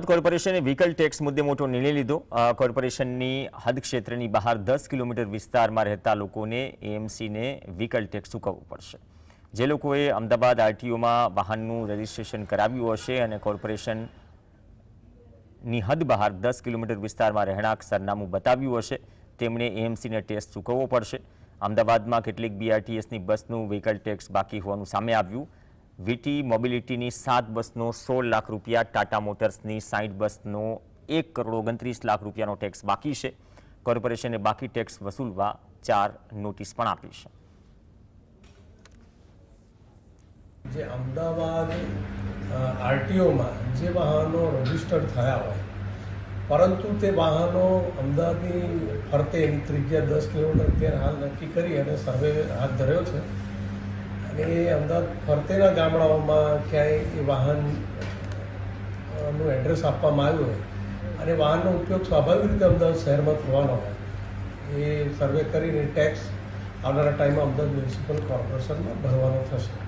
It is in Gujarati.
કોર્પોરેશને વ્હીકલ ટેક્સ મુદ્દે મોટો નિર્ણય લીધો। કોર્પોરેશનની હદ ક્ષેત્રની બહાર 10 કિલોમીટર વિસ્તારમાં રહેતા લોકોને એએમસીને વ્હીકલ ટેક્સ ચૂકવવો પડશે। જે લોકોએ અમદાવાદ આરટીઓમાં વાહનનું રજીસ્ટ્રેશન કરાવ્યું હશે અને કોર્પોરેશનની હદ બહાર 10 કિલોમીટર વિસ્તારમાં રહેણાંક સરનામું બતાવ્યું હશે તેમણે એએમસીને ટેક્સ ચૂકવવો પડશે। અમદાવાદમાં કેટલીક બીઆરટીએસની બસનું વ્હીકલ ટેક્સ બાકી હોવાનું સામે આવ્યું। વીટી મોબિલિટીની 7 બસનો 16 લાખ રૂપિયા, ટાટા મોટર્સની 60 બસનો 1 કરોડ 29 લાખ રૂપિયાનો ટેક્સ બાકી છે। કોર્પોરેશને બાકી ટેક્સ વસૂલવા 4 નોટિસ પણ આપી છે। જે અમદાવાદ આરટીઓમાં જે વાહનો રજીસ્ટર્ડ થયા હોય પરંતુ તે વાહનો અમદાવાદની ફરતે એની ત્રિજ્યા 10 કિલોમીટર અત્યારે હાલ નક્કી કરી અને સર્વે હાથ ધર્યો છે અને એ અમદાવાદ ફરતેના ગામડાઓમાં ક્યાંય એ વાહનનું એડ્રેસ આપવામાં આવ્યું હોય અને વાહનનો ઉપયોગ સ્વાભાવિક રીતે અમદાવાદ શહેરમાં થવાનો હોય એ સર્વે કરીને ટેક્સ આવનારા ટાઈમમાં અમદાવાદ મ્યુનિસિપલ કોર્પોરેશનમાં ભરવાનો થશે।